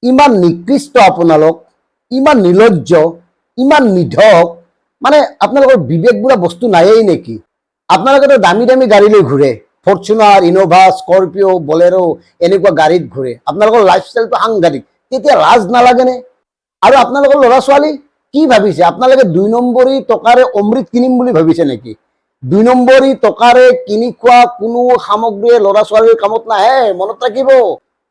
ইমান নিকৃষ্ট আপোনালোক, ইমান নিলজ্জ, ইমান নিধক, মানে আপোনালোকৰ বিবেক বোলা বস্তু নায়েই নেকি? আপোনালোকে দামী দামী গাড়ী লৈ ঘূৰে, ফৰ্চুনাৰ, ইনোভা, স্কৰপিঅ', বলেৰো এনেকুৱা গাড়ীত ঘূৰে। আপোনালোকৰ লাইফষ্টাইলটো সাংঘাতিক। তেতিয়া লাজ নালাগেনে? আৰু আপোনালোকৰ ল'ৰা ছোৱালী কি ভাবিছে? আপোনালোকে 2 নম্বৰী টকাৰে অমৃত কিনিম বুলি ভাবিছে নেকি? 2 নম্বৰী টকাৰে কিনি খোৱা কোনো সামগ্ৰীয়ে ল'ৰা ছোৱালীৰ কামত নাহে, মনত ৰাখিব।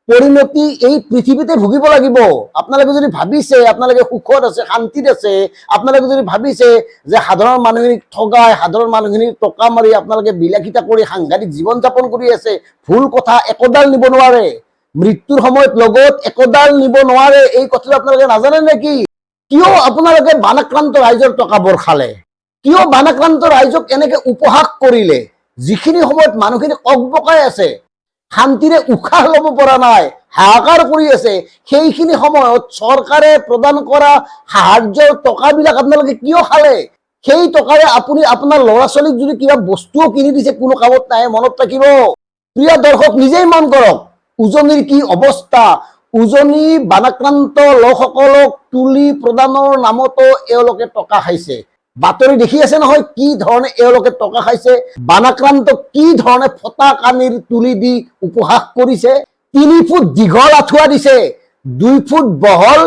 পৰিণতি এই পৃথিৱীতে ভুগিব লাগিব। আপোনালোকে যদি ভাবিছে আপোনালোকে সুখত আছে, শান্তিত আছে, আপোনালোকে যদি ভাবিছে যে সাধাৰণ মানুহখিনিক ঠগাই, সাধাৰণ মানুহখিনিক টকা মাৰি আপোনালোকে বিলাসিতা কৰি সাংঘাতিক জীৱন যাপন কৰি আছে, ভুল কথা। একোডাল নিব নোৱাৰে, মৃত্যুৰ সময়ত লগত একোডাল নিব নোৱাৰে। এই কথাটো আপোনালোকে নাজানে নেকি? কিয় আপোনালোকে বানাক্ৰান্ত ৰাইজৰ টকাবোৰ খালে? কিয় বানাক্ৰান্ত ৰাইজক এনেকে উপহাস কৰিলে? যিখিনি সময়ত মানুহখিনি ককবকাই আছে, শান্তিৰে উশাহ ল'ব পৰা নাই, হাহাকাৰ কৰি আছে, সেইখিনি সময়ত চৰকাৰে প্ৰদান কৰা সাহায্যৰ টকাবিলাক আপোনালোকে কিয় খালে? সেই টকাৰে আপুনি আপোনাৰ ল'ৰা ছোৱালীক যদি কিবা বস্তুও কিনি দিছে, কোনো কামত নাহে, মনত ৰাখিব। প্ৰিয় দৰ্শক, নিজেই মন কৰক উজনিৰ কি অৱস্থা। উজনি বানাক্ৰান্ত লোকসকলক তুলি প্ৰদানৰ নামতো এওঁলোকে টকা খাইছে। বাতৰি দেখি আছে নহয় কি ধৰণে এওঁলোকে টকা খাইছে। বানাক্ৰান্তক কি ধৰণে ফটা কানিৰ তুলি দি উপহাস কৰিছে। 3 ফুট দীঘল আঁঠুৱা দিছে, 2 ফুট বহল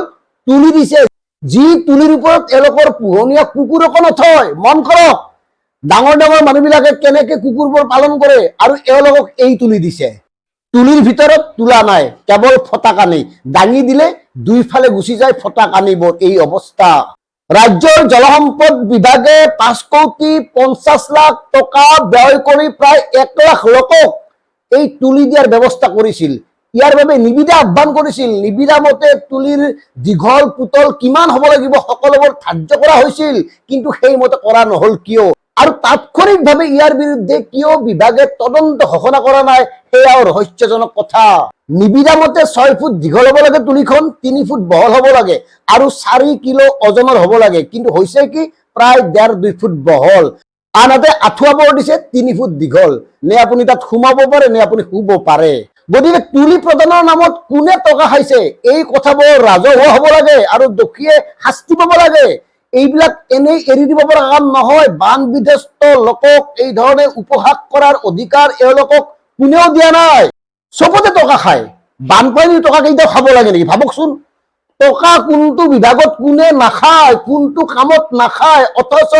তুলি দিছে, যি তুলিৰ ওপৰত এওঁলোকৰ পোহনীয়া কুকুৰ অকণ নথয়। মন কৰক ডাঙৰ ডাঙৰ মানুহবিলাকে কেনেকে কুকুৰবোৰ পালন কৰে, আৰু এওঁলোকক এই তুলি দিছে। তুলিৰ ভিতৰত তুলা নাই, কেৱল ফটা কানি। দাঙি দিলে দুইফালে গুচি যায় ফটা কানিবোৰ। এই অৱস্থা। ৰাজ্যৰ জলসম্পদ বিভাগে 5,50,00,000 টকা ব্যয় কৰি প্ৰায় 1 লাখ লোকক এই তুলি দিয়াৰ ব্যৱস্থা কৰিছিল। ইয়াৰ বাবে নিবিদা আহ্বান কৰিছিল। নিবিদা মতে তুলিৰ দীঘল পুতল কিমান হ'ব লাগিব সকলোবোৰ ধাৰ্য কৰা হৈছিল, কিন্তু সেইমতে কৰা নহ'ল কিয়? আৰু তাৎক্ষণিকভাৱে ইয়াৰ বিৰুদ্ধে কিয় বিভাগে তদন্ত ঘোষণা কৰা নাই, সেয়াও ৰহস্যজনক কথা। নিবিদা মতে 6 ফুট দীঘল হ'ব লাগে তুলিখন, 3 ফুট বহল হ'ব লাগে, আৰু 4 কিলো ওজনৰ হ'ব লাগে, কিন্তু হৈছে কি প্ৰায় 1.5-2 ফুট বহল। আনহাতে আঁঠুৱাবোৰ দিছে 3 ফুট দীঘল। নে আপুনি তাত সোমাব পাৰে, নে আপুনি শুব পাৰে। গতিকে তুলি প্ৰদানৰ নামত কোনে টকা খাইছে, এই কথাবোৰ ৰাজহুৱা হ'ব লাগে, আৰু দোষীয়ে শাস্তি পাব লাগে। এইবিলাক এনেই এৰি দিব পৰা কাম নহয়। বান বিধ্বস্ত লোকক এই ধৰণে উপহাস কৰাৰ অধিকাৰ এওঁলোকক কোনেও দিয়া নাই। চবতে টকা খায়। বানপানীৰ টকা কেইটাও খাব লাগে নেকি? ভাবকচোন, টকা কোনটো বিভাগত কোনে নাখায়, কোনটো কামত নাখায়, অথচ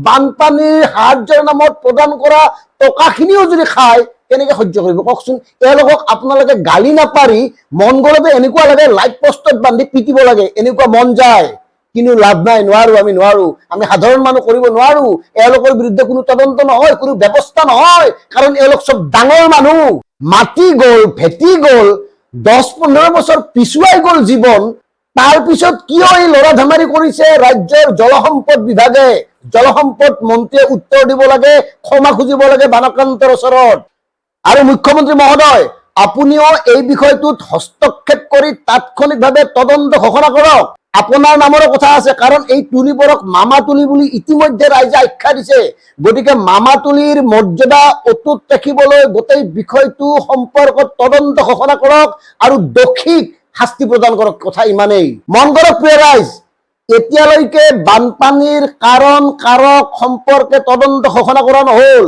বানপানীৰ সাহায্যৰ নামত প্ৰদান কৰা টকাখিনিও যদি খায়, কেনেকে সহ্য কৰিব কওকচোন? এওঁলোকক আপোনালোকে গালি নাপাৰি মন গ'লেতে এনেকুৱা লাগে লাইট পষ্টত বান্ধি পিটিব লাগে, এনেকুৱা মন যায়। কিন্তু লাভ নাই, নোৱাৰো, আমি নোৱাৰো, আমি সাধাৰণ মানুহ কৰিব নোৱাৰো। এওঁলোকৰ বিৰুদ্ধে কোনো তদন্ত নহয়, কোনো ব্যৱস্থা নহয়, কাৰণ এওঁলোক চব ডাঙৰ মানুহ। মাটি গ'ল, ভেটি গ'ল, 10-15 বছৰ পিছুৱাই গ'ল জীৱন। তাৰ পিছত কিয় এই লৰা ধেমালি কৰিছে ৰাজ্যৰ জলসম্পদ বিভাগে? জলসম্পদ মন্ত্ৰীয়ে উত্তৰ দিব লাগে, ক্ষমা খুজিব লাগে বানাক্ৰান্তৰ ওচৰত। আৰু মুখ্যমন্ত্ৰী মহোদয়, আপুনিও এই বিষয়টোত হস্তক্ষেপ কৰি তাৎক্ষণিকভাৱে তদন্ত ঘোষণা কৰক। আপোনাৰ নামৰো কথা আছে, কাৰণ এই তুলিবোৰক মামা তুলি বুলি ইতিমধ্যে ৰাইজে আখ্যা দিছে। গতিকে মামা তুলিৰ মৰ্যাদা অটুট ৰাখিবলৈ গোটেই বিষয়টো সম্পৰ্কত তদন্ত ঘোষণা কৰক, আৰু দোষীক শাস্তি প্ৰদান কৰক। কথা ইমানেই। মন কৰক প্ৰিয় ৰাইজ, এতিয়ালৈকে বানপানীৰ কাৰণ কাৰক সম্পৰ্কে তদন্ত ঘোষণা কৰা নহ'ল।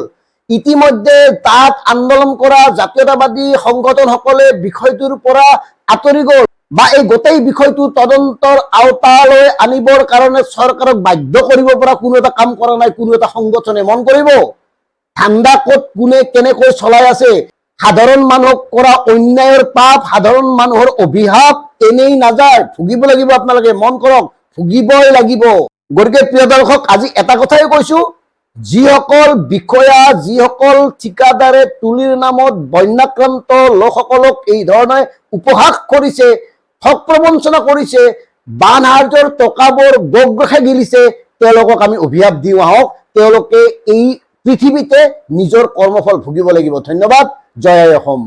ইতিমধ্যে তাত আন্দোলন কৰা জাতীয়তাবাদী সংগঠনসকলে বিষয়টোৰ পৰা আঁতৰি গ'ল, বা এই গোটেই বিষয়টো তদন্তৰ আওতালৈ আনিবৰ কাৰণে চৰকাৰক বাধ্য কৰিব পৰা কোনো এটা কাম কৰা নাই কোনো এটা সংগঠনে। মন কৰিব, ঠাণ্ডা ক'ত কোনে কেনেকৈ চলাই আছে। সাধাৰণ মানুহক কৰা অন্যায়ৰ পাপ, সাধাৰণ মানুহৰ অভিশাপ এনেই নাযায়, ভুগিব লাগিব। আপোনালোকে মন কৰক, ভুগিবই লাগিব। গতিকে প্ৰিয় দৰ্শক, আজি এটা কথাই কৈছো, যিসকল বিষয়া, যিসকল ঠিকাদাৰে তুলিৰ নামত বন্যাক্ৰান্ত লোকসকলক এই ধৰণে উপহাস কৰিছে, ঠগ প্ৰবঞ্চনা কৰিছে, বান সাহায্যৰ টকাবোৰ গোগ্ৰখে গিলিছে, তেওঁলোকক আমি অভিশাপ দিওঁ আহক। তেওঁলোকে এই পৃথিৱীতে নিজৰ কৰ্মফল ভুগিব লাগিব। ধন্যবাদ। জয় অসম।